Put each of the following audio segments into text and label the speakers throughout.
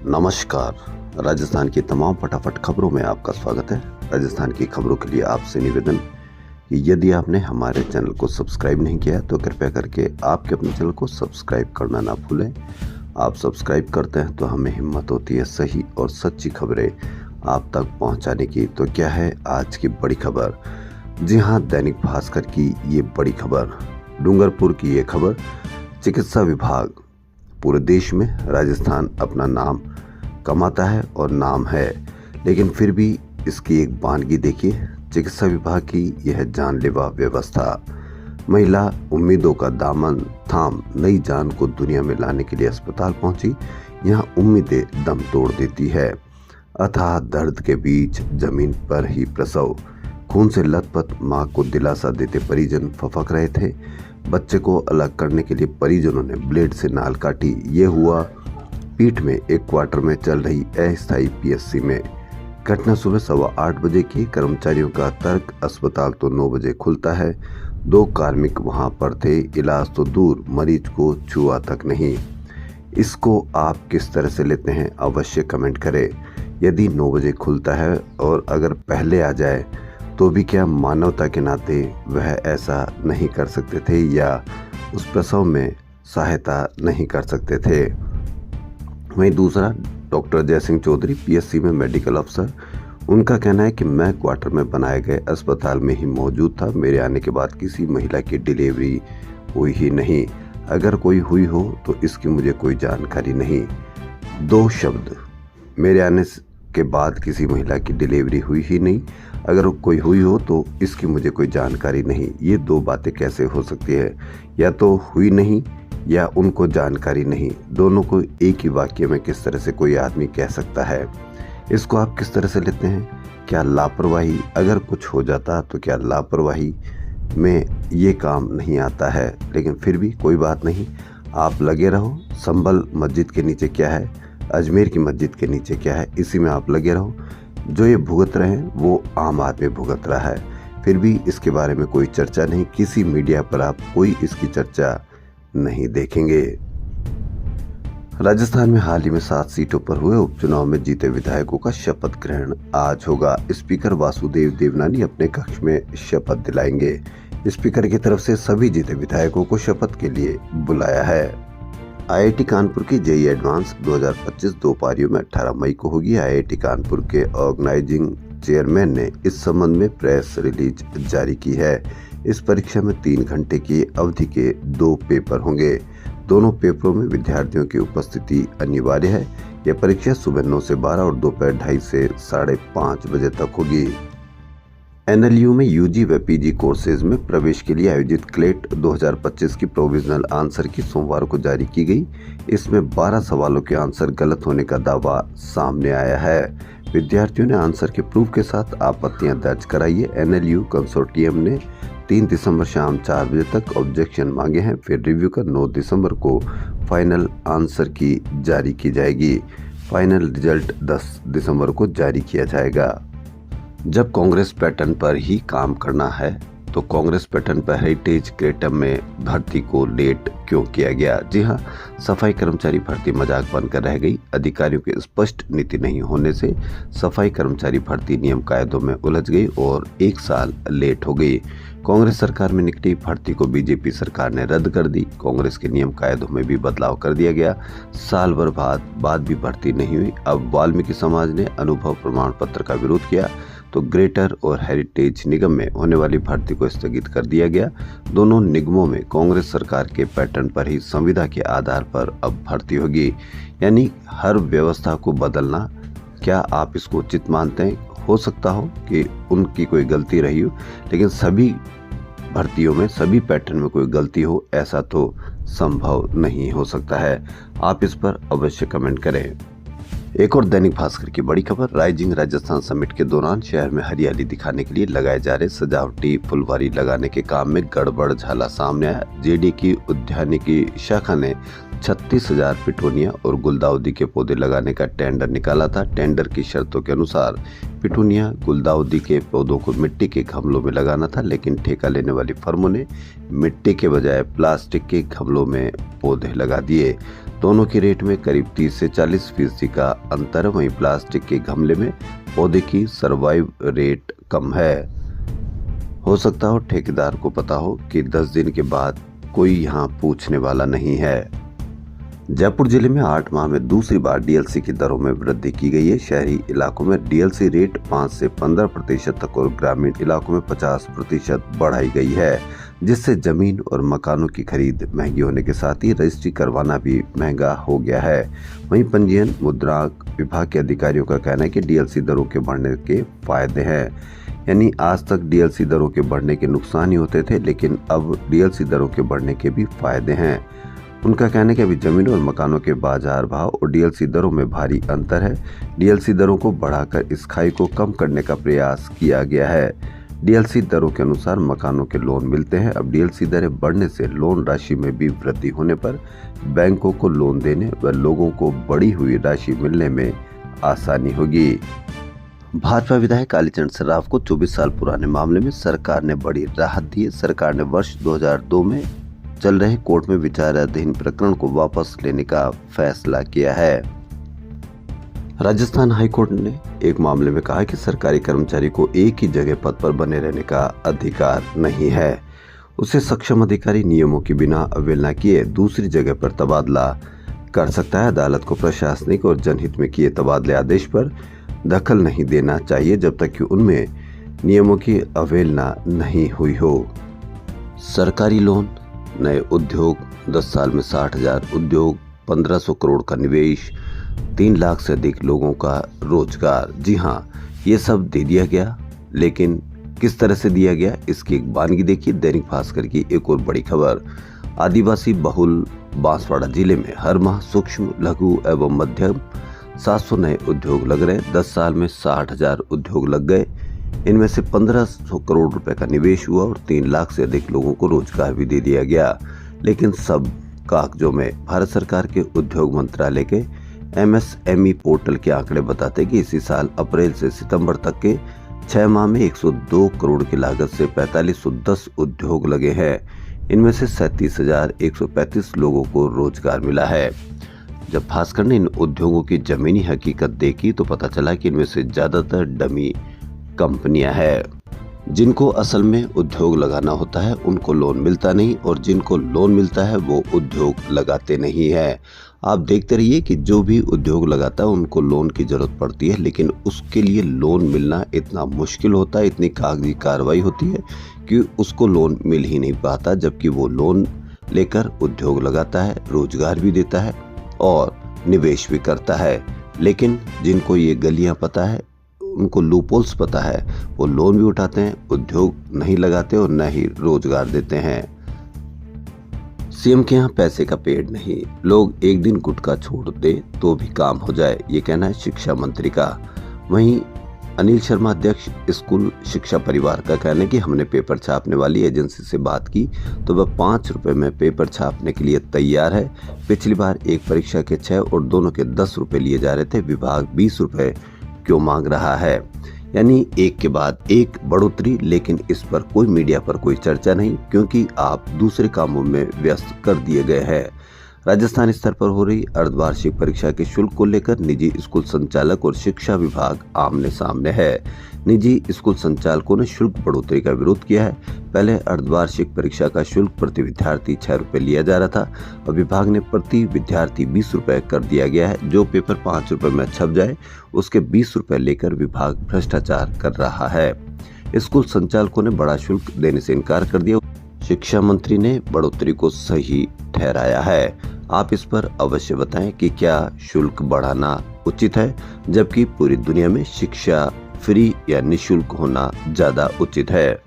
Speaker 1: नमस्कार। राजस्थान की तमाम फटाफट खबरों में आपका स्वागत है। राजस्थान की खबरों के लिए आपसे निवेदन कि यदि आपने हमारे चैनल को सब्सक्राइब नहीं किया तो कृपया करके आपके अपने चैनल को सब्सक्राइब करना ना भूलें। आप सब्सक्राइब करते हैं तो हमें हिम्मत होती है सही और सच्ची खबरें आप तक पहुंचाने की। तो क्या है आज की बड़ी खबर? जी हाँ, दैनिक भास्कर की ये बड़ी खबर, डूंगरपुर की ये खबर। चिकित्सा विभाग पूरे देश में राजस्थान अपना नाम कमाता है और नाम है, लेकिन फिर भी इसकी एक वानगी देखिए। चिकित्सा विभाग की यह जानलेवा व्यवस्था महिला उम्मीदों का दामन थाम नई जान को दुनिया में लाने के लिए अस्पताल पहुंची। यहां उम्मीदें दम तोड़ देती है। अथाह दर्द के बीच जमीन पर ही प्रसव, खून से लथपथ मां को दिलासा देते परिजन फफक रहे थे। बच्चे को अलग करने के लिए परिजनों ने ब्लेड से नाल काटी। ये हुआ पीठ में एक क्वार्टर में चल रही अस्थायी पीएससी में। घटना सुबह 8:15 बजे की। कर्मचारियों का तर्क, अस्पताल तो 9 बजे खुलता है। 2 कार्मिक वहां पर थे, इलाज तो दूर मरीज को छुआ तक नहीं। इसको आप किस तरह से लेते हैं अवश्य कमेंट करें। यदि 9 बजे खुलता है और अगर पहले आ जाए तो भी क्या मानवता के नाते वह ऐसा नहीं कर सकते थे या उस प्रसव में सहायता नहीं कर सकते थे? वहीं दूसरा, डॉक्टर जयसिंह चौधरी पीएससी में मेडिकल अफसर, उनका कहना है कि मैं क्वार्टर में बनाए गए अस्पताल में ही मौजूद था। मेरे आने के बाद किसी महिला की डिलीवरी हुई ही नहीं। अगर कोई हुई हो तो इसकी मुझे कोई जानकारी नहीं। 2 शब्द, मेरे आने के बाद किसी महिला की डिलीवरी हुई ही नहीं, अगर कोई हुई हो तो इसकी मुझे कोई जानकारी नहीं। ये 2 बातें कैसे हो सकती है? या तो हुई नहीं या उनको जानकारी नहीं। दोनों को एक ही वाक्य में किस तरह से कोई आदमी कह सकता है? इसको आप किस तरह से लेते हैं? क्या लापरवाही? अगर कुछ हो जाता तो क्या लापरवाही में ये काम नहीं आता है? लेकिन फिर भी कोई बात नहीं, आप लगे रहो। संभल मस्जिद के नीचे क्या है, अजमेर की मस्जिद के नीचे क्या है, इसी में आप लगे रहो। जो ये भुगत रहे हैं वो आम आदमी भुगत रहा है। फिर भी इसके बारे में कोई चर्चा नहीं। किसी मीडिया पर आप कोई इसकी चर्चा नहीं देखेंगे। राजस्थान में हाल ही में 7 सीटों पर हुए उपचुनाव में जीते विधायकों का शपथ ग्रहण आज होगा। स्पीकर वासुदेव देवनानी अपने कक्ष में शपथ दिलाएंगे। स्पीकर की तरफ से सभी जीते विधायकों को शपथ के लिए बुलाया है। आईआईटी कानपुर की जेईई एडवांस 2025 2 पारियों में 18 मई को होगी। आईआईटी कानपुर के ऑर्गेनाइजिंग चेयरमैन ने इस संबंध में प्रेस रिलीज जारी की है। इस परीक्षा में 3 घंटे की अवधि के 2 पेपर होंगे। दोनों पेपरों में विद्यार्थियों की उपस्थिति अनिवार्य है। यह परीक्षा सुबह 9 से 12 और दोपहर 2:30 से 5:30 बजे तक होगी। एनएलयू में यूजी व पीजी कोर्सेज में प्रवेश के लिए आयोजित क्लेट 2025 की प्रोविजनल आंसर की सोमवार को जारी की गई। इसमें 12 सवालों के आंसर गलत होने का दावा सामने आया है। विद्यार्थियों ने आंसर के प्रूफ के साथ आपत्तियां दर्ज कराई है। एनएलयू कंसोर्टियम ने 3 दिसंबर शाम 4 बजे तक ऑब्जेक्शन मांगे हैं। फिर रिव्यू कर 9 दिसंबर को फाइनल आंसर की जारी की जाएगी। फाइनल रिजल्ट 10 दिसंबर को जारी किया जाएगा। जब कांग्रेस पैटर्न पर ही काम करना है तो कांग्रेस पैटर्न पर हेरिटेज क्रेटम में भर्ती को लेट क्यों किया गया? जी हां, सफाई कर्मचारी भर्ती मजाक बनकर रह गई। अधिकारियों की स्पष्ट नीति नहीं होने से सफाई कर्मचारी भर्ती नियम कायदों में उलझ गई और 1 साल लेट हो गई। कांग्रेस सरकार में निकली भर्ती को बीजेपी सरकार ने रद्द कर दी। कांग्रेस के नियम कायदों में भी बदलाव कर दिया गया। साल भर बाद भी भर्ती नहीं हुई। अब वाल्मीकि समाज ने अनुभव प्रमाण पत्र का विरोध किया तो ग्रेटर और हेरिटेज निगम में होने वाली भर्ती को स्थगित कर दिया गया। दोनों निगमों में कांग्रेस सरकार के पैटर्न पर ही संविदा के आधार पर अब भर्ती होगी, यानी हर व्यवस्था को बदलना। क्या आप इसको उचित मानते हैं? हो सकता हो कि उनकी कोई गलती रही हो, लेकिन सभी भर्तियों में सभी पैटर्न में कोई गलती हो ऐसा तो संभव नहीं हो सकता है। आप इस पर अवश्य कमेंट करें। एक और दैनिक भास्कर की बड़ी खबर, राइजिंग राजस्थान समिट के दौरान शहर में हरियाली दिखाने के लिए लगाए जा रहे सजावटी फुलवारी लगाने के काम में गड़बड़ झाला सामने आया। जेडी की उद्यानिकी शाखा ने 36,000 पिटोनिया और गुलदाउदी के पौधे लगाने का टेंडर निकाला था। टेंडर की शर्तों के अनुसार पिटूनिया, गुलदाउदी के पौधों को मिट्टी के गमलों में लगाना था, लेकिन ठेका लेने वाली फर्मों ने मिट्टी के बजाय प्लास्टिक के गमलों में पौधे लगा दिए। दोनों के रेट में करीब 30 से 40% का अंतर है। वहीं प्लास्टिक के गमले में पौधे की सर्वाइव रेट कम है। हो सकता हो ठेकेदार को पता हो कि 10 दिन के बाद कोई यहाँ पूछने वाला नहीं है। जयपुर जिले में 8 माह में दूसरी बार डीएलसी की दरों में वृद्धि की गई है। शहरी इलाकों में डीएलसी रेट 5 से 15% तक और ग्रामीण इलाकों में 50% बढ़ाई गई है, जिससे जमीन और मकानों की खरीद महंगी होने के साथ ही रजिस्ट्री करवाना भी महंगा हो गया है। वहीं पंजीयन मुद्रांक विभाग के अधिकारियों का कहना है कि डीएलसी दरों के बढ़ने के फायदे हैं। यानी आज तक डीएलसी दरों के बढ़ने के नुकसान ही होते थे, लेकिन अब डीएलसी दरों के बढ़ने के भी फायदे हैं। उनका कहना है कि अभी जमीन और मकानों के बाजार भाव और डीएलसी दरों में भारी अंतर है। डीएलसी दरों को बढ़ाकर इस खाई को कम करने का प्रयास किया गया है। डीएलसी दरों के अनुसार मकानों के लोन मिलते हैं। अब डीएलसी दरें बढ़ने से लोन राशि में भी वृद्धि होने पर बैंकों को लोन देने व लोगों को बढ़ी हुई राशि मिलने में आसानी होगी। भाजपा विधायक कालीचरण सर्राफ को 24 साल पुराने मामले में सरकार ने बड़ी राहत दी है। सरकार ने वर्ष 2002 में चल रहे कोर्ट में विचाराधीन प्रकरण को वापस लेने का फैसला किया है। राजस्थान हाईकोर्ट ने एक मामले में कहा कि सरकारी कर्मचारी को एक ही जगह पद पर बने रहने का अधिकार नहीं है। उसे सक्षम अधिकारी नियमों की बिना अवहेलना किए दूसरी जगह पर तबादला कर सकता है। अदालत को प्रशासनिक और जनहित में किए तबादले आदेश पर दखल नहीं देना चाहिए जब तक कि उनमें नियमों की अवहेलना नहीं हुई हो। सरकारी लोन, नए उद्योग, 10 साल में 60,000 उद्योग, 1500 करोड़ का निवेश, 3 लाख से अधिक लोगों का रोजगार। जी हाँ, ये सब दे दिया गया, लेकिन किस तरह से दिया गया इसकी एक वानगी देखिए। दैनिक भास्कर की एक और बड़ी खबर, आदिवासी बहुल बांसवाड़ा जिले में हर माह सूक्ष्म, लघु एवं मध्यम 700 नए उद्योग लग रहे। 10 साल में 60,000 उद्योग लग गए। इनमें से 1500 करोड़ रुपए का निवेश हुआ और 3 लाख से अधिक लोगों को रोजगार भी दे दिया गया। लेकिन सब कागजों में भारत सरकार के उद्योग मंत्रालय के MSME पोर्टल के आंकड़े बताते कि इसी साल अप्रैल से सितंबर तक के 6 माह में 102 करोड़ की लागत से 4510 उद्योग लगे हैं। इनमें से 37,135 लोगों को रोजगार मिला है। जब भास्कर ने इन उद्योगों की जमीनी हकीकत देखी तो पता चला कि इनमें से ज्यादातर डमी कंपनियां हैं। जिनको असल में उद्योग लगाना होता है उनको लोन मिलता नहीं, और जिनको लोन मिलता है वो उद्योग लगाते नहीं है। आप देखते रहिए कि जो भी उद्योग लगाता है उनको लोन की जरूरत पड़ती है, लेकिन उसके लिए लोन मिलना इतना मुश्किल होता है, इतनी कागजी कार्रवाई होती है कि उसको लोन मिल ही नहीं पाता। जबकि वो लोन लेकर उद्योग लगाता है, रोजगार भी देता है और निवेश भी करता है। लेकिन जिनको ये गलियां पता है, उनको लूपहोल्स पता है, वो लोन भी उठाते हैं, उद्योग नहीं लगाते और न ही रोजगार देते हैं। सीएम के यहाँ पैसे का पेड़ नहीं, लोग एक दिन गुटखा छोड़ दे तो भी काम हो जाए, ये कहना है शिक्षा मंत्री का। वहीं अनिल शर्मा अध्यक्ष स्कूल शिक्षा परिवार का कहना है कि हमने पेपर छापने वाली एजेंसी से बात की तो वह 5 रुपए में पेपर छापने के लिए तैयार है। पिछली बार एक परीक्षा के 6 और दोनों के 10 रुपए लिए जा रहे थे, विभाग 20 रुपए क्यों मांग रहा है। यानी एक के बाद एक बढ़ोतरी, लेकिन इस पर कोई मीडिया पर कोई चर्चा नहीं, क्योंकि आप दूसरे कामों में व्यस्त कर दिए गए हैं। राजस्थान स्तर पर हो रही अर्धवार्षिक परीक्षा के शुल्क को लेकर निजी स्कूल संचालक और शिक्षा विभाग आमने सामने है। निजी स्कूल संचालकों ने शुल्क बढ़ोतरी का विरोध किया है। पहले अर्धवार्षिक परीक्षा का शुल्क प्रति विद्यार्थी 6 रुपए लिया जा रहा था, और विभाग ने प्रति विद्यार्थी 20 रुपए कर दिया गया है। जो पेपर 5 रुपए में छप जाए उसके 20 रुपए लेकर विभाग भ्रष्टाचार कर रहा है। स्कूल संचालकों ने बड़ा शुल्क देने से इनकार कर दिया। शिक्षा मंत्री ने बढ़ोतरी को सही ठहराया है। आप इस पर अवश्य बताएं कि क्या शुल्क बढ़ाना उचित है, जबकि पूरी दुनिया में शिक्षा फ्री या निशुल्क होना ज्यादा उचित है।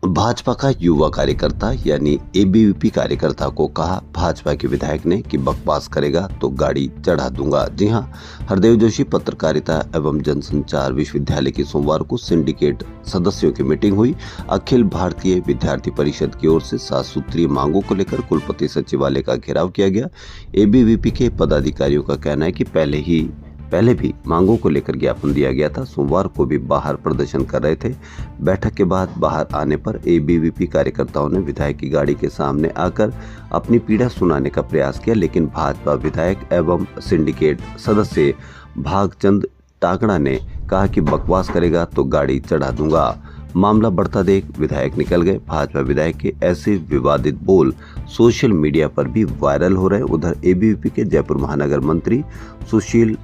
Speaker 1: भाजपा का युवा कार्यकर्ता यानी एबीवीपी कार्यकर्ता को कहा भाजपा के विधायक ने कि बकवास करेगा तो गाड़ी चढ़ा दूंगा। जी हां, हरदेव जोशी पत्रकारिता एवं जनसंचार विश्वविद्यालय की सोमवार को सिंडिकेट सदस्यों की मीटिंग हुई। अखिल भारतीय विद्यार्थी परिषद की ओर से 7 सूत्रीय मांगों को लेकर कुलपति सचिवालय का घेराव किया गया। एबीवीपी के पदाधिकारियों का कहना है कि पहले ही पहले भी मांगों को लेकर ज्ञापन दिया गया था। सोमवार को भी बाहर प्रदर्शन कर रहे थे। बैठक के बाद बाहर आने पर एबीवीपी कार्यकर्ताओं ने विधायक की गाड़ी के सामने आकर अपनी पीड़ा सुनाने का प्रयास किया, लेकिन भाजपा विधायक एवं सिंडिकेट सदस्य भागचंद टाकड़ा ने कहा कि बकवास करेगा तो गाड़ी चढ़ा दूंगा। मामला बढ़ता देख विधायक निकल गए। भाजपा विधायक के ऐसे विवादित बोल सोशल मीडिया पर भी वायरल हो रहे। उधर एबीवीपी के जयपुर महानगर मंत्री सुशील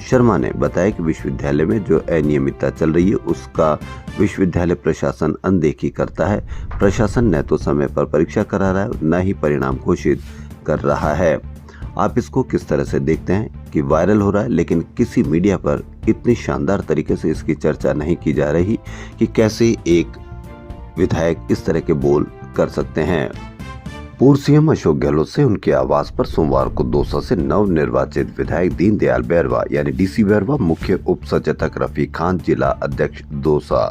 Speaker 1: शर्मा ने बताया कि विश्वविद्यालय में जो अनियमितता चल रही है उसका विश्वविद्यालय प्रशासन अनदेखी करता है। प्रशासन न तो समय पर परीक्षा करा रहा है, न ही परिणाम घोषित कर रहा है। आप इसको किस तरह से देखते हैं कि वायरल हो रहा है, लेकिन किसी मीडिया पर इतनी शानदार तरीके से इसकी चर्चा नहीं की जा रही कि कैसे एक विधायक इस तरह के बोल कर सकते हैं। पूर्व सीएम अशोक गहलोत से उनके आवास पर सोमवार को दौसा से नवनिर्वाचित विधायक दीनदयाल बैरवा यानी डीसी बैरवा, मुख्य उप सचेतक रफीक खान, जिला अध्यक्ष दौसा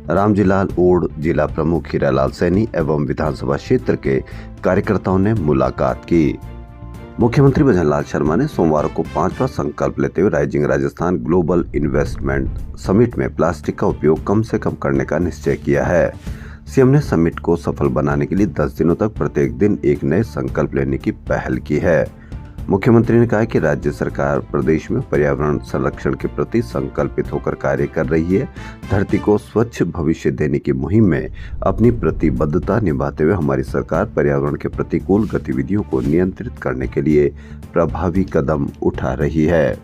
Speaker 1: रामजीलाल ओड, जिला प्रमुख हीरालाल सैनी एवं विधानसभा क्षेत्र के कार्यकर्ताओं ने मुलाकात की। मुख्यमंत्री भजनलाल शर्मा ने सोमवार को 5वां संकल्प लेते हुए rising Rajasthan global investment summit में प्लास्टिक का उपयोग कम से कम करने का निश्चय किया है। सीएम ने समिट को सफल बनाने के लिए 10 दिनों तक प्रत्येक दिन एक नए संकल्प लेने की पहल की है। मुख्यमंत्री ने कहा कि राज्य सरकार प्रदेश में पर्यावरण संरक्षण के प्रति संकल्पित होकर कार्य कर रही है। धरती को स्वच्छ भविष्य देने की मुहिम में अपनी प्रतिबद्धता निभाते हुए हमारी सरकार पर्यावरण के प्रतिकूल गतिविधियों को नियंत्रित करने के लिए प्रभावी कदम उठा रही है।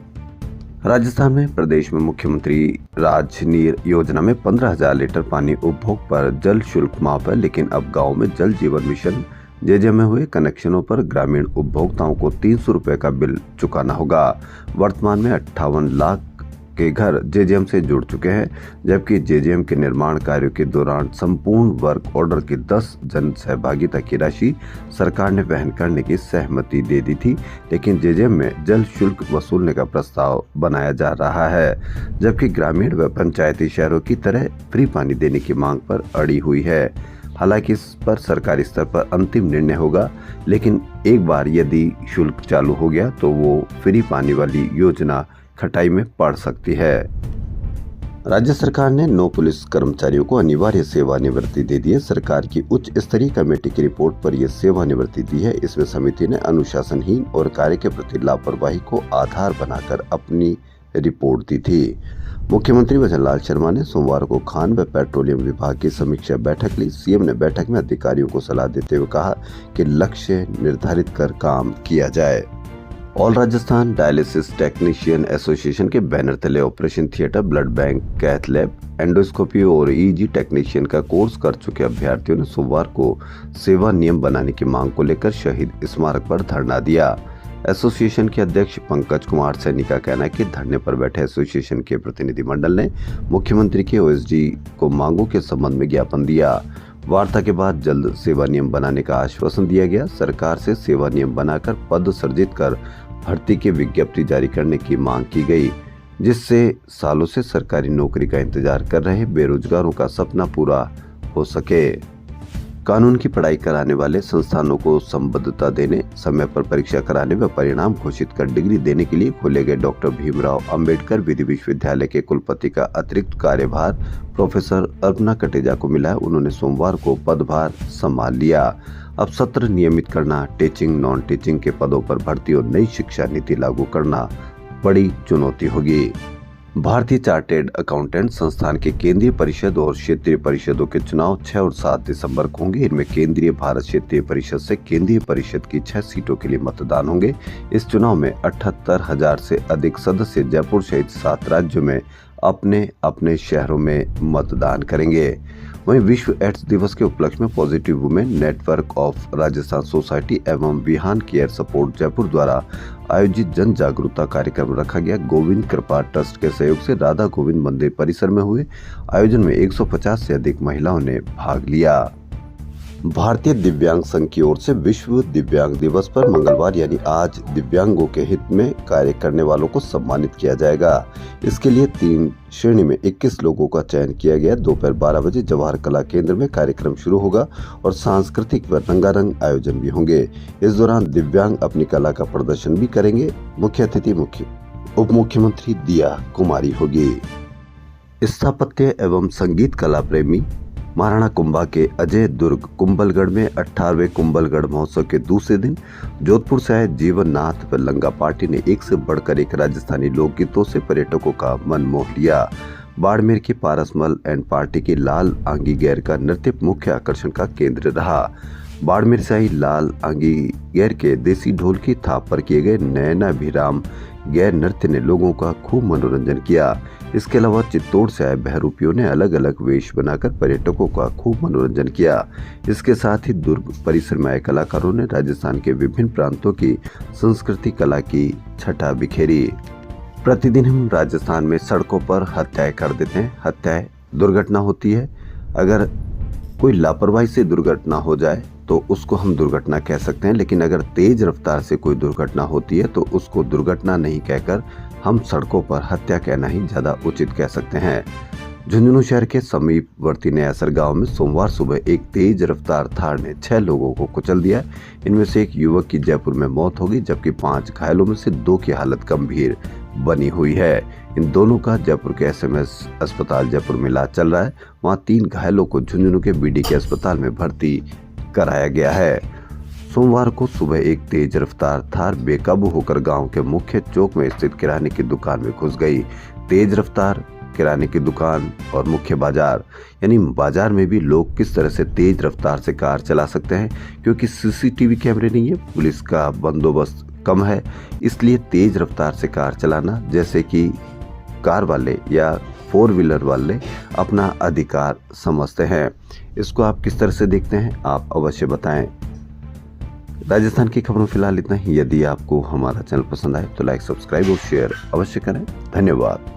Speaker 1: राजस्थान में प्रदेश में मुख्यमंत्री राजनीर योजना में 15,000 लीटर पानी उपभोग पर जल शुल्क माफ है, लेकिन अब गाँव में जल जीवन मिशन जेजे में हुए कनेक्शनों पर ग्रामीण उपभोक्ताओं को 300 रुपए का बिल चुकाना होगा। वर्तमान में 58 लाख के घर जेजेएम से जुड़ चुके हैं, जबकि जेजेएम के निर्माण कार्यों के दौरान संपूर्ण वर्क ऑर्डर की 10 जन सहभागिता की राशि सरकार ने वहन करने की सहमति दे दी थी, लेकिन जेजेएम में जल शुल्क वसूलने का प्रस्ताव बनाया जा रहा है, जबकि ग्रामीण व पंचायती शहरों की तरह फ्री पानी देने की मांग पर अड़ी हुई है। हालांकि इस पर सरकारी स्तर पर अंतिम निर्णय होगा, लेकिन एक बार यदि शुल्क चालू हो गया तो वो फ्री पानी वाली योजना खटाई में पड़ सकती है। राज्य सरकार ने 9 पुलिस कर्मचारियों को अनिवार्य सेवानिवृत्ति दे दी है। सरकार की उच्च स्तरीय कमेटी की रिपोर्ट पर यह सेवानिवृत्ति दी है। इसमें समिति ने अनुशासनहीन और कार्य के प्रति लापरवाही को आधार बनाकर अपनी रिपोर्ट दी थी। मुख्यमंत्री भजनलाल शर्मा ने सोमवार को खान व पेट्रोलियम विभाग की समीक्षा बैठक ली। सीएम ने बैठक में अधिकारियों को सलाह देते हुए कहा कि लक्ष्य निर्धारित कर काम किया जाए। All Rajasthan dialysis technician association के बैनर तले operation theatre, blood bank, cath lab, endoscopy और ईजी टेक्नीशियन का कोर्स कर चुके अभ्यर्थियों ने सोमवार को सेवा नियम बनाने की मांग को लेकर शहीद स्मारक पर धरना दिया। एसोसिएशन के अध्यक्ष पंकज कुमार सैनी का कहना है कि धरने पर बैठे एसोसिएशन के प्रतिनिधिमंडल ने मुख्यमंत्री के ओएसडी को मांगों के संबंध में ज्ञापन दिया। वार्ता के बाद जल्द सेवा नियम बनाने का आश्वासन दिया गया। सरकार से सेवा नियम बनाकर पद सृजित कर भर्ती की विज्ञप्ति जारी करने की मांग की गई, जिससे सालों से सरकारी नौकरी का इंतजार कर रहे बेरोजगारों का सपना पूरा हो सके। कानून की पढ़ाई कराने वाले संस्थानों को संबद्धता देने, समय पर परीक्षा कराने व परिणाम घोषित कर डिग्री देने के लिए खोले गए डॉक्टर भीमराव अंबेडकर विधि विश्वविद्यालय के कुलपति का अतिरिक्त कार्यभार प्रोफेसर अर्पणा कटेजा को मिला है। उन्होंने सोमवार को पदभार संभाल लिया। अब सत्र नियमित करना, टीचिंग, नॉन टीचिंग के पदों पर भर्ती और नई शिक्षा नीति लागू करना बड़ी चुनौती होगी। भारतीय चार्टेड अकाउंटेंट संस्थान के केंद्रीय परिषद और क्षेत्रीय परिषदों के चुनाव 6 और 7 दिसंबर को होंगे। इनमें केंद्रीय भारत क्षेत्रीय परिषद से केंद्रीय परिषद की 6 सीटों के लिए मतदान होंगे। इस चुनाव में 78,000 से अधिक सदस्य जयपुर सहित 7 राज्यों में अपने अपने शहरों में मतदान करेंगे। वहीं विश्व एड्स दिवस के उपलक्ष्य में positive women network of Rajasthan society एवं विहान केयर सपोर्ट जयपुर द्वारा आयोजित जन जागरूकता कार्यक्रम रखा गया। गोविंद कृपा ट्रस्ट के सहयोग से राधा गोविंद मंदिर परिसर में हुए आयोजन में 150 से अधिक महिलाओं ने भाग लिया। भारतीय दिव्यांग संघ की ओर से विश्व दिव्यांग दिवस पर मंगलवार यानी आज दिव्यांगों के हित में कार्य करने वालों को सम्मानित किया जाएगा। इसके लिए 3 श्रेणी में 21 लोगों का चयन किया गया। दोपहर 12 बजे जवाहर कला केंद्र में कार्यक्रम शुरू होगा और सांस्कृतिक व रंगारंग आयोजन भी होंगे। इस दौरान दिव्यांग अपनी कला का प्रदर्शन भी करेंगे। मुख्य अतिथि उप मुख्यमंत्री दिया कुमारी होगी। स्थापत्य एवं संगीत कला प्रेमी महाराणा कुंभा के अजय दुर्ग कुंभलगढ़ में 18वें कुंभलगढ़ महोत्सव के दूसरे दिन जोधपुर से आए जीवननाथ लंगा पार्टी ने एक से बढ़कर एक राजस्थानी लोकगीतों से पर्यटकों का मन मोह लिया। बाड़मेर की पारसमल एंड पार्टी की लाल आंगी गैर का नृत्य मुख्य आकर्षण का केंद्र रहा। बाड़मेर से आई लाल आंगी गैर के देसी ढोल की थाप पर किए गए नयनाभिराम गैर नृत्य ने लोगों का खूब मनोरंजन किया। इसके अलावा चित्तौड़ से आए बहरूपियों ने अलग अलग वेश बनाकर पर्यटकों का खूब मनोरंजन किया। इसके साथ ही दुर्ग परिसर में आए कलाकारों ने राजस्थान के विभिन्न प्रांतों की संस्कृति कला की छटा बिखेरी। प्रतिदिन हम राजस्थान में सड़कों पर हत्याएं कर देते हैं। हत्याएं दुर्घटना होती है। अगर कोई लापरवाही से दुर्घटना हो जाए तो उसको हम दुर्घटना कह सकते हैं, लेकिन अगर तेज रफ्तार से कोई दुर्घटना होती है तो उसको दुर्घटना नहीं कहकर हम सड़कों पर हत्या कहना ही ज्यादा उचित कह सकते हैं। झुंझुनू शहर के समीपवर्ती नयासर गांव में सोमवार सुबह एक तेज रफ्तार थार ने 6 लोगों को कुचल दिया। इनमें से एक युवक की जयपुर में मौत हो गई, जबकि 5 घायलों में से 2 की हालत गंभीर बनी हुई है। इन दोनों का जयपुर के एसएमएस अस्पताल जयपुर में इलाज चल रहा है। वहां 3 घायलों को झुंझुनू के बीडीके अस्पताल में भर्ती कराया गया है। सोमवार को सुबह एक तेज रफ्तार थार बेकाबू होकर गांव के मुख्य चौक में स्थित किराने की दुकान में घुस गई। तेज रफ्तार किराने की दुकान और मुख्य बाजार यानी बाजार में भी लोग किस तरह से तेज रफ्तार से कार चला सकते हैं, क्योंकि सीसीटीवी कैमरे नहीं है, पुलिस का बंदोबस्त कम है, इसलिए तेज रफ्तार से कार चलाना जैसे कि कार वाले या 4 व्हीलर वाले अपना अधिकार समझते हैं। इसको आप किस तरह से देखते हैं, आप अवश्य बताएं। राजस्थान की खबरों फिलहाल इतना ही। यदि आपको हमारा चैनल पसंद आए तो लाइक, सब्सक्राइब और शेयर अवश्य करें। धन्यवाद।